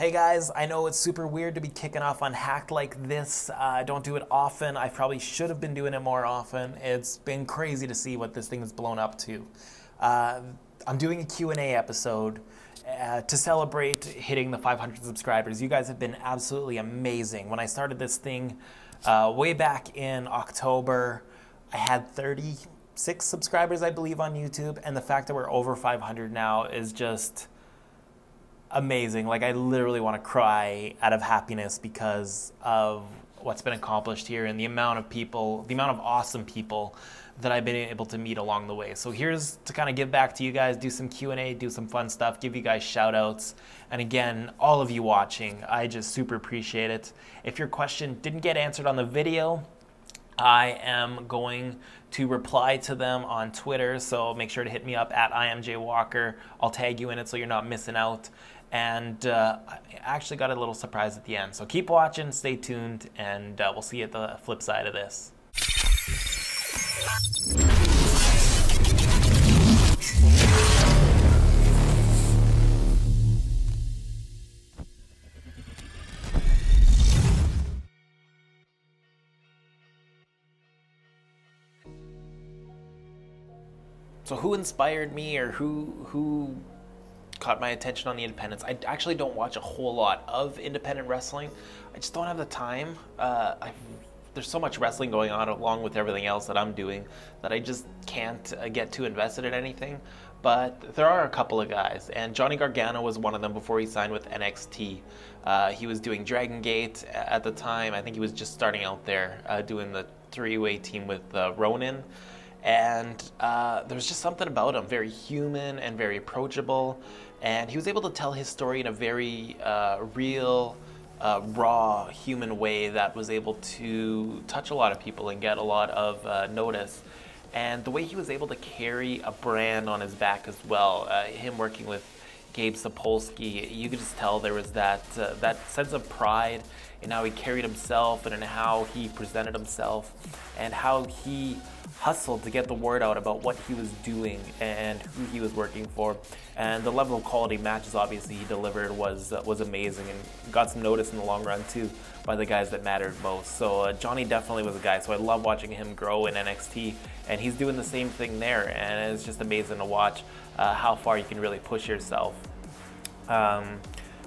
Hey guys, I know it's super weird to be kicking off Unhack'd like this. I don't do it often. I probably should have been doing it more often. It's been crazy to see what this thing has blown up to. Uh, I'm doing a Q&A episode to celebrate hitting the 500 subscribers. You guys have been absolutely amazing. When I started this thing way back in October, I had 36 subscribers, I believe, on YouTube, and the fact that we're over 500 now is just amazing. Like, I literally want to cry out of happiness because of what's been accomplished here and the amount of people, the amount of awesome people that I've been able to meet along the way. So here's to kind of give back to you guys, do some Q&A, do some fun stuff, give you guys shout outs. And again, all of you watching, I just super appreciate it. If your question didn't get answered on the video, I am going to reply to them on Twitter, so make sure to hit me up at IamJWalker. I'll tag you in it so you're not missing out. And I actually got a little surprise at the end. So keep watching, stay tuned, and we'll see you at the flip side of this. So who inspired me, or who caught my attention on the independents? I actually don't watch a whole lot of independent wrestling. I just don't have the time. There's so much wrestling going on along with everything else that I'm doing that I just can't get too invested in anything. But there are a couple of guys, and Johnny Gargano was one of them before he signed with NXT. He was doing Dragon Gate at the time. I think he was just starting out there doing the three-way team with Ronin. And there was just something about him, very human and very approachable. And he was able to tell his story in a very real, raw, human way that was able to touch a lot of people and get a lot of notice. And the way he was able to carry a brand on his back as well, him working with Gabe Sapolsky, you could just tell there was that sense of pride in how he carried himself and in how he presented himself and how he hustled to get the word out about what he was doing and who he was working for. And the level of quality matches obviously he delivered was amazing and got some notice in the long run too by the guys that mattered most. So Johnny definitely was a guy, so I love watching him grow in NXT, and he's doing the same thing there, and it's just amazing to watch how far you can really push yourself.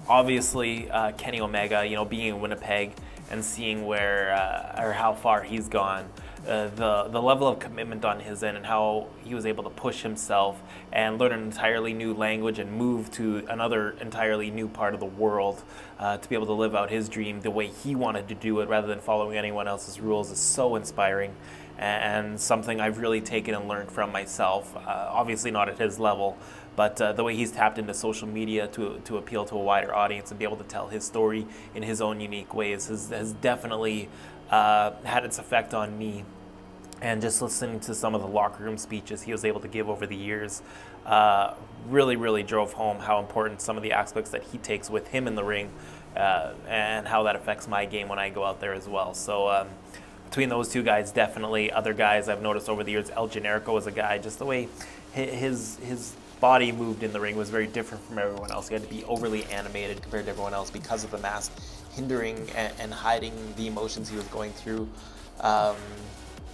Obviously Kenny Omega, you know, being in Winnipeg and seeing where or how far he's gone, the level of commitment on his end and how he was able to push himself and learn an entirely new language and move to another entirely new part of the world to be able to live out his dream the way he wanted to do it rather than following anyone else's rules is so inspiring and something I've really taken and learned from myself. Obviously not at his level, but the way he's tapped into social media to appeal to a wider audience and be able to tell his story in his own unique ways has definitely had its effect on me. And just listening to some of the locker room speeches he was able to give over the years really drove home how important some of the aspects that he takes with him in the ring and how that affects my game when I go out there as well. So between those two guys, definitely. Other guys I've noticed over the years, El Generico was a guy, just the way his body moved in the ring was very different from everyone else. He had to be overly animated compared to everyone else because of the mask hindering and hiding the emotions he was going through.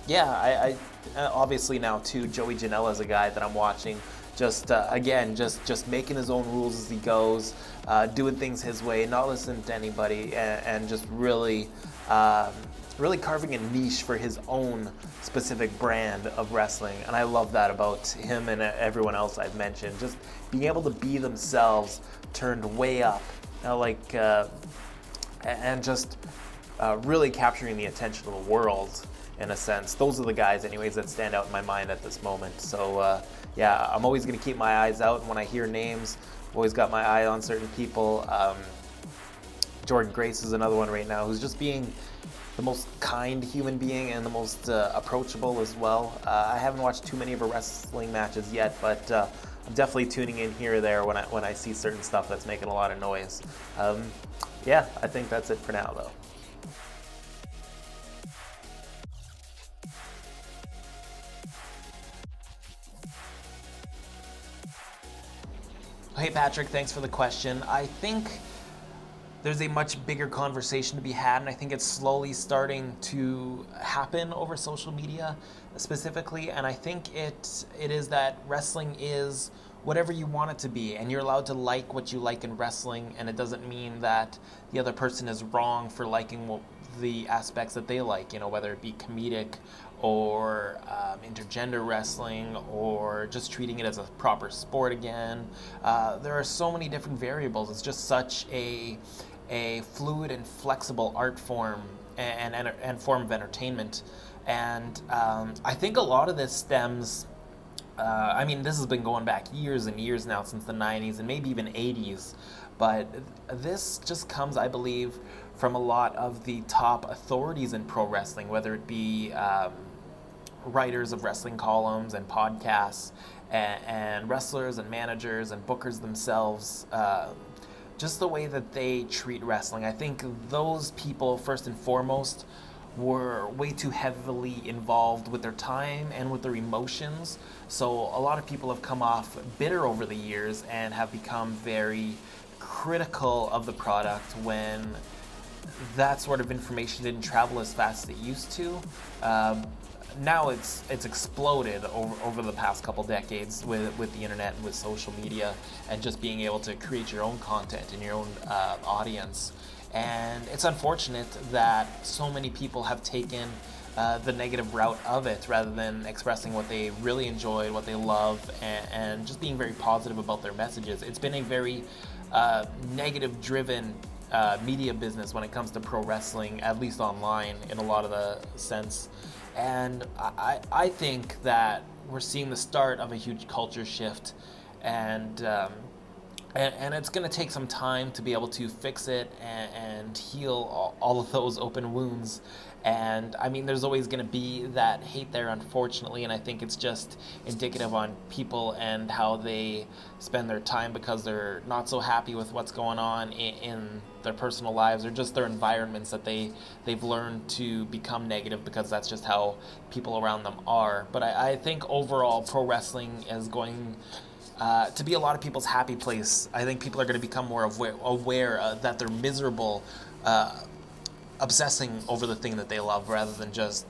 Yeah, I obviously now too, Joey Janela is a guy that I'm watching. Just again, just making his own rules as he goes, doing things his way, not listening to anybody, and just really carving a niche for his own specific brand of wrestling. And I love that about him and everyone else I've mentioned. Just being able to be themselves, turned way up, and just really capturing the attention of the world. In a sense, those are the guys anyways that stand out in my mind at this moment. So yeah, I'm always going to keep my eyes out, and when I hear names, I've always got my eye on certain people. Jordan Grace is another one right now who's just being the most kind human being and the most approachable as well. I haven't watched too many of her wrestling matches yet, but I'm definitely tuning in here or there when I see certain stuff that's making a lot of noise. Yeah, I think that's it for now though. Hey Patrick, thanks for the question. I think there's a much bigger conversation to be had, and I think it's slowly starting to happen over social media specifically. And I think it is that wrestling is whatever you want it to be, and you're allowed to like what you like in wrestling, and it doesn't mean that the other person is wrong for liking the aspects that they like, whether it be comedic or intergender wrestling, or just treating it as a proper sport again. There are so many different variables. It's just such a fluid and flexible art form and form of entertainment. And I think a lot of this stems, this has been going back years and years now, since the 90s and maybe even 80s. But this just comes, I believe, from a lot of the top authorities in pro wrestling, whether it be writers of wrestling columns and podcasts, and wrestlers and managers and bookers themselves. Just the way that they treat wrestling. I think those people, first and foremost, were way too heavily involved with their time and with their emotions. So a lot of people have come off bitter over the years and have become very critical of the product when that sort of information didn't travel as fast as it used to. Now it's exploded over the past couple decades with the internet and with social media, and just being able to create your own content and your own audience. And it's unfortunate that so many people have taken the negative route of it, rather than expressing what they really enjoy, what they love, and just being very positive about their messages. It's been a very negative-driven media business when it comes to pro wrestling, at least online, in a lot of the sense. And I think that we're seeing the start of a huge culture shift, and it's going to take some time to be able to fix it and heal all of those open wounds. And there's always going to be that hate there, unfortunately, and I think it's just indicative on people and how they spend their time, because they're not so happy with what's going on in their personal lives, or just their environments, that they've learned to become negative, because that's just how people around them are. But I think overall pro wrestling is going to be a lot of people's happy place. I think people are going to become more aware that they're miserable, obsessing over the thing that they love, rather than just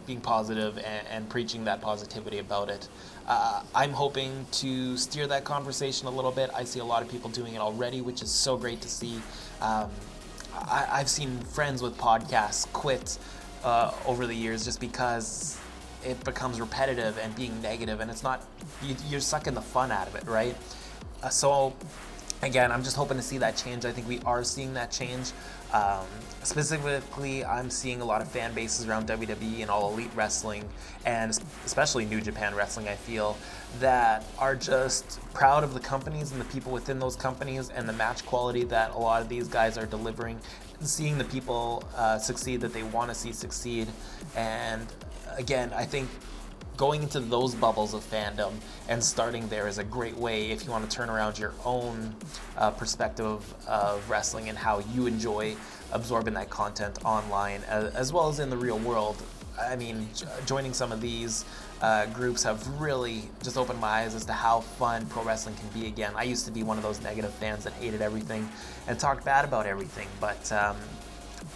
being positive and preaching that positivity about it. I'm hoping to steer that conversation a little bit. I see a lot of people doing it already, which is so great to see. I've seen friends with podcasts quit over the years just because it becomes repetitive and being negative, and it's not, you're sucking the fun out of it, right? So again, I'm just hoping to see that change. I think we are seeing that change. Specifically, I'm seeing a lot of fan bases around WWE and All Elite Wrestling, and especially New Japan Wrestling, I feel, that are just proud of the companies and the people within those companies, and the match quality that a lot of these guys are delivering, seeing the people succeed that they want to see succeed. And again, I think going into those bubbles of fandom and starting there is a great way if you want to turn around your own perspective of wrestling and how you enjoy absorbing that content online, as well as in the real world. Joining some of these groups have really just opened my eyes as to how fun pro wrestling can be again. I used to be one of those negative fans that hated everything and talked bad about everything, but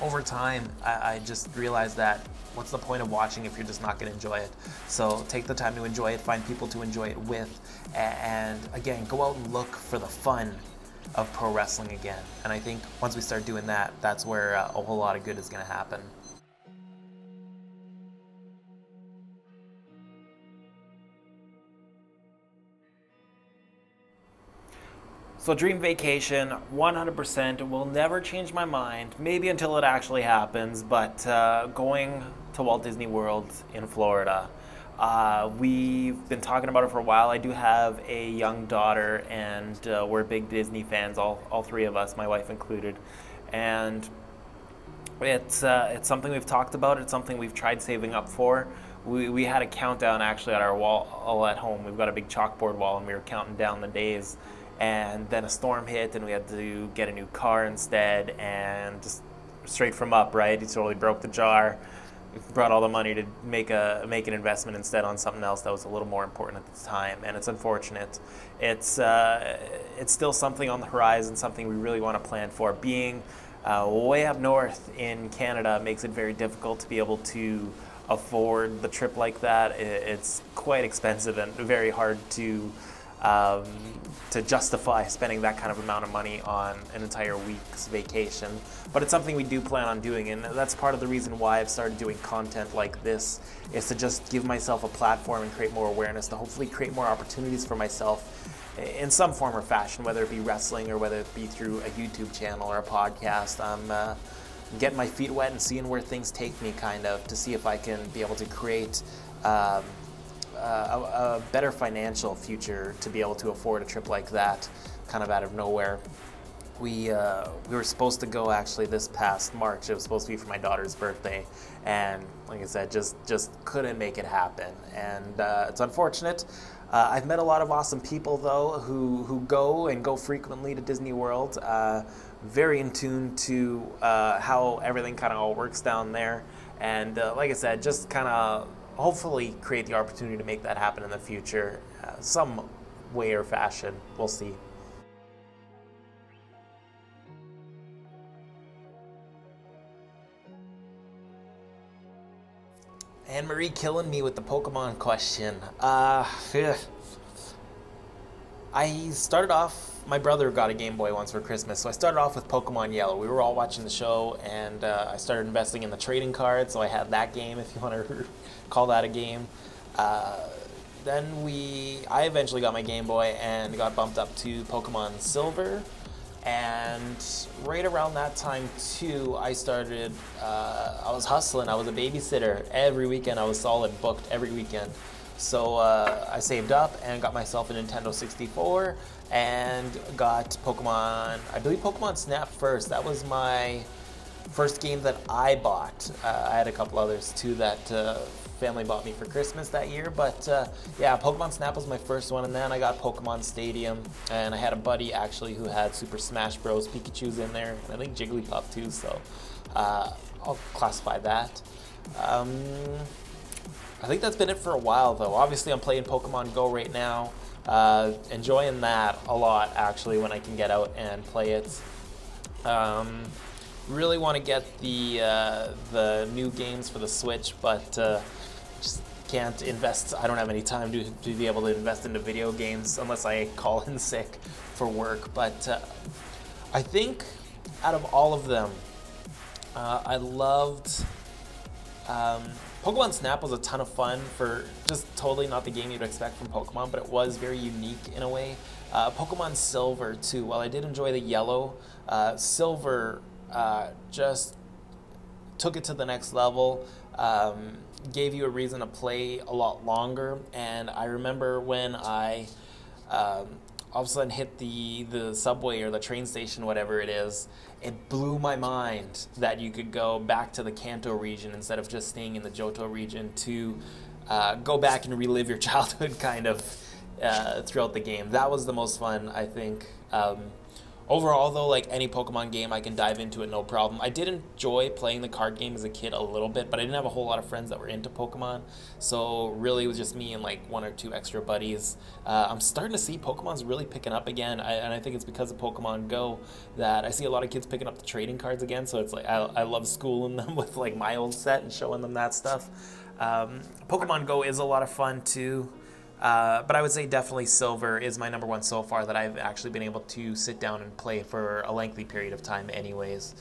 over time, I just realized that what's the point of watching if you're just not going to enjoy it? So take the time to enjoy it, find people to enjoy it with, and again, go out and look for the fun of pro wrestling again. And I think once we start doing that, that's where a whole lot of good is going to happen. So dream vacation, 100%, will never change my mind, maybe until it actually happens, but going to Walt Disney World in Florida. We've been talking about it for a while. I do have a young daughter, and we're big Disney fans, all three of us, my wife included. And it's something we've talked about. It's something we've tried saving up for. We had a countdown actually at our wall at home. We've got a big chalkboard wall, and we were counting down the days. And then a storm hit, and we had to get a new car instead, and just straight from up, right? He totally broke the jar. We brought all the money to make an investment instead on something else that was a little more important at the time, and it's unfortunate. It's it's still something on the horizon, something we really want to plan for. Being way up north in Canada makes it very difficult to be able to afford the trip like that. It's quite expensive and very hard to justify spending that kind of amount of money on an entire week's vacation. But it's something we do plan on doing, and that's part of the reason why I've started doing content like this, is to just give myself a platform and create more awareness, to hopefully create more opportunities for myself in some form or fashion, whether it be wrestling or whether it be through a YouTube channel or a podcast. I'm getting my feet wet and seeing where things take me, kind of, to see if I can be able to create a better financial future to be able to afford a trip like that, kind of out of nowhere. We were supposed to go actually this past March. It was supposed to be for my daughter's birthday, and like I said, just couldn't make it happen, and it's unfortunate. I've met a lot of awesome people though who go frequently to Disney World. Very in tune to how everything kind of all works down there, and like I said, just kind of hopefully create the opportunity to make that happen in the future, some way or fashion. We'll see. Anne-Marie killing me with the Pokemon question. I started off, my brother got a Game Boy once for Christmas, so I started off with Pokemon Yellow. We were all watching the show, and I started investing in the trading cards, so I had that game, if you want to call that a game. Then I eventually got my Game Boy and got bumped up to Pokemon Silver, and right around that time too, I started, I was hustling. I was a babysitter. Every weekend I was solid booked every weekend. So I saved up and got myself a Nintendo 64 and got Pokemon, I believe Pokemon Snap first. That was my first game that I bought. I had a couple others too that family bought me for Christmas that year, but yeah, Pokemon Snap was my first one, and then I got Pokemon Stadium, and I had a buddy actually who had Super Smash Bros. Pikachu's in there, and I think Jigglypuff too, so I'll classify that. I think that's been it for a while though. Obviously I'm playing Pokemon Go right now, enjoying that a lot actually when I can get out and play it. Really want to get the new games for the Switch, but just can't invest. I don't have any time to be able to invest into video games unless I call in sick for work. But I think out of all of them, I loved Pokemon Snap. Was a ton of fun, for just totally not the game you'd expect from Pokemon, but it was very unique in a way. Pokemon Silver too, while I did enjoy the yellow, Silver just took it to the next level, gave you a reason to play a lot longer. And I remember when I all of a sudden hit the subway or the train station, whatever it is, it blew my mind that you could go back to the Kanto region instead of just staying in the Johto region, to go back and relive your childhood kind of throughout the game. That was the most fun, I think. Overall though, like any Pokemon game, I can dive into it no problem. I did enjoy playing the card game as a kid a little bit, but I didn't have a whole lot of friends that were into Pokemon, so really it was just me and like one or two extra buddies. I'm starting to see Pokemon's really picking up again, and I think it's because of Pokemon Go that I see a lot of kids picking up the trading cards again, so it's like I love schooling them with like my old set and showing them that stuff. Pokemon Go is a lot of fun too. But I would say definitely Silver is my number one so far, that I've actually been able to sit down and play for a lengthy period of time anyways.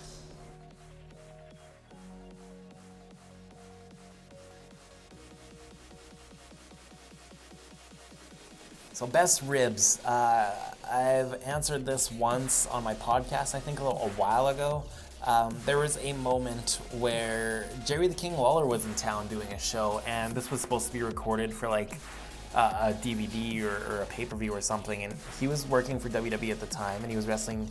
So best ribs. I've answered this once on my podcast, I think a while ago. There was a moment where Jerry the King Lawler was in town doing a show, and this was supposed to be recorded for like a DVD or a pay-per-view or something, and he was working for WWE at the time, and he was wrestling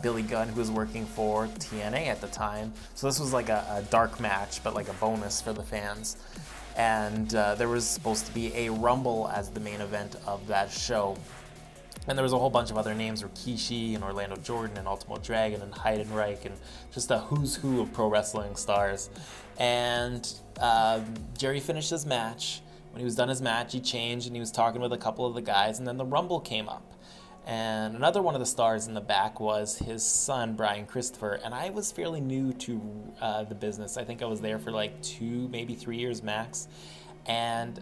Billy Gunn, who was working for TNA at the time. So this was like a dark match, but like a bonus for the fans. And there was supposed to be a Rumble as the main event of that show. And there was a whole bunch of other names, Rikishi and Orlando Jordan and Ultimo Dragon and Heidenreich, and just a who's who of pro wrestling stars. And Jerry finished his match. When he was done his match, he changed and he was talking with a couple of the guys, and then the Rumble came up. And another one of the stars in the back was his son, Brian Christopher. And I was fairly new to the business. I think I was there for like 2, maybe 3 years max. And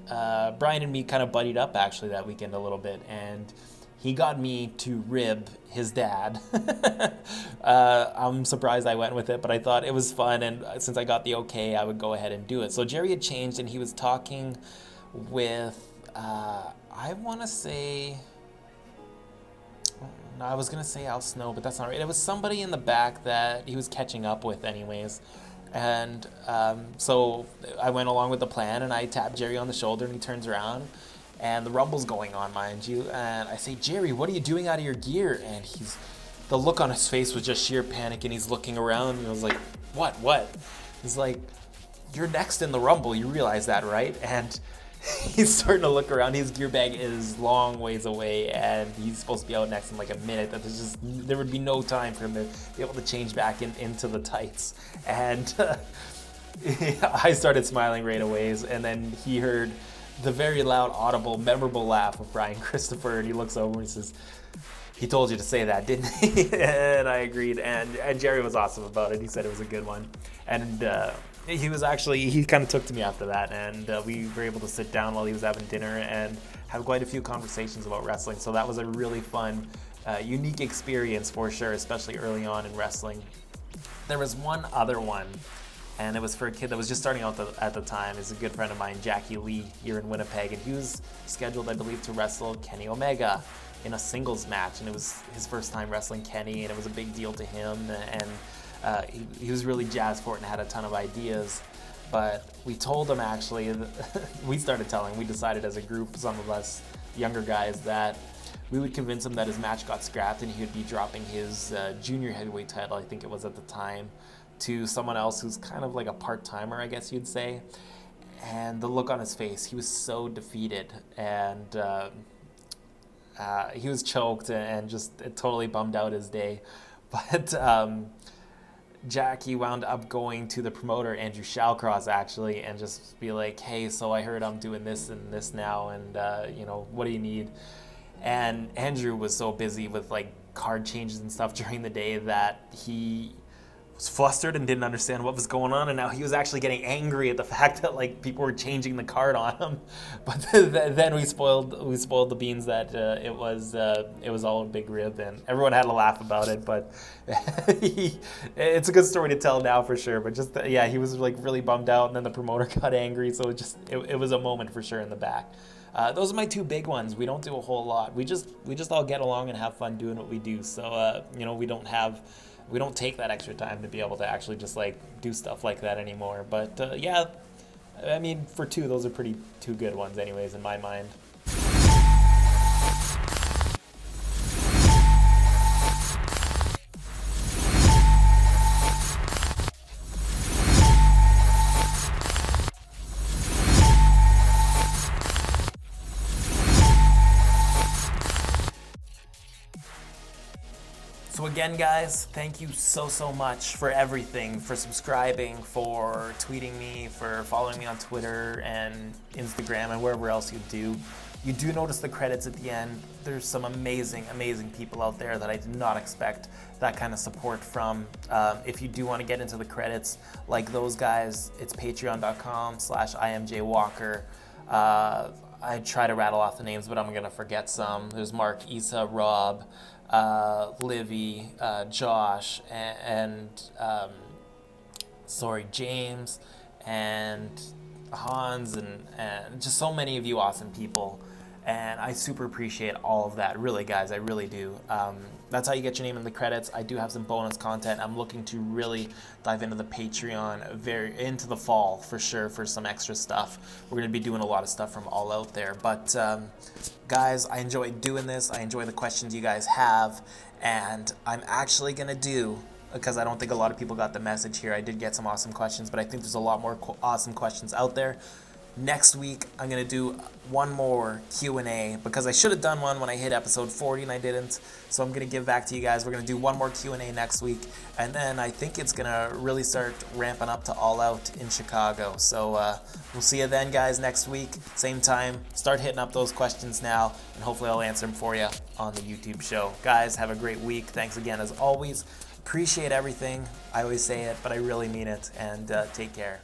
Brian and me kind of buddied up actually that weekend a little bit. And he got me to rib his dad. I'm surprised I went with it, but I thought it was fun. And since I got the okay, I would go ahead and do it. So Jerry had changed and he was talking with, I want to say... No, I was going to say Al Snow, but that's not right. It was somebody in the back that he was catching up with anyways. And so I went along with the plan, and I tapped Jerry on the shoulder, and he turns around, and the rumble's going on, mind you. And I say, Jerry, what are you doing out of your gear? And the look on his face was just sheer panic, and he's looking around, and I was like, what? He's like, you're next in the rumble. You realize that, right? And he's starting to look around. His gear bag is long ways away, and he's supposed to be out next in like a minute. There would be no time for him to be able to change back into the tights. And I started smiling right away, and then he heard the very loud, audible, memorable laugh of Brian Christopher, and he looks over and he says, he told you to say that, didn't he? And I agreed, and Jerry was awesome about it. He said it was a good one. And he kind of took to me after that, and we were able to sit down while he was having dinner and have quite a few conversations about wrestling. So that was a really fun, unique experience for sure, especially early on in wrestling. There was one other one, and it was for a kid that was just starting out at the time. It's a good friend of mine, Jackie Lee, here in Winnipeg, and he was scheduled, I believe, to wrestle Kenny Omega in a singles match, and it was his first time wrestling Kenny, and it was a big deal to him, and he was really jazzed for it and had a ton of ideas. But we told him, actually, we decided as a group, some of us younger guys, that we would convince him that his match got scrapped and he would be dropping his junior heavyweight title, I think it was at the time, to someone else who's kind of like a part-timer, I guess you'd say. And the look on his face, he was so defeated, and he was choked and just totally bummed out his day. But Jackie wound up going to the promoter, Andrew Shallcross, actually, and just be like, hey, so I heard I'm doing this and this now, and what do you need? And Andrew was so busy with like card changes and stuff during the day that he was flustered and didn't understand what was going on, and now he was actually getting angry at the fact that like people were changing the card on him. But then we spoiled the beans that it was all a big rib, and everyone had a laugh about it. But it's a good story to tell now for sure. But just he was like really bummed out, and then the promoter got angry. So it was a moment for sure in the back. Those are my two big ones. We don't do a whole lot. We just all get along and have fun doing what we do. So we don't take that extra time to be able to actually just like do stuff like that anymore. But I mean, for two, those are two good ones anyways in my mind. So again, guys, thank you so much for everything, for subscribing, for tweeting me, for following me on Twitter and Instagram and wherever else you do. You do notice the credits at the end. There's some amazing people out there that I did not expect that kind of support from. If you do want to get into the credits, like those guys, it's patreon.com/IMJWalker. I try to rattle off the names, but I'm going to forget some. There's Mark, Issa, Rob, Livy, Josh, and James, and Hans, and just so many of you awesome people. And I super appreciate all of that, really, guys, I really do. That's how you get your name in the credits. I do have some bonus content. I'm looking to really dive into the Patreon into the fall for sure for some extra stuff. We're going to be doing a lot of stuff from All Out there. But guys, I enjoy doing this. I enjoy the questions you guys have. And I'm actually going to do, because I don't think a lot of people got the message here, I did get some awesome questions, but I think there's a lot more awesome questions out there. Next week, I'm going to do one more Q&A because I should have done one when I hit episode 40 and I didn't. So I'm going to give back to you guys. We're going to do one more Q&A next week. And then I think it's going to really start ramping up to All Out in Chicago. So we'll see you then, guys, next week. Same time. Start hitting up those questions now, and hopefully I'll answer them for you on the YouTube show. Guys, have a great week. Thanks again, as always. Appreciate everything. I always say it, but I really mean it. And take care.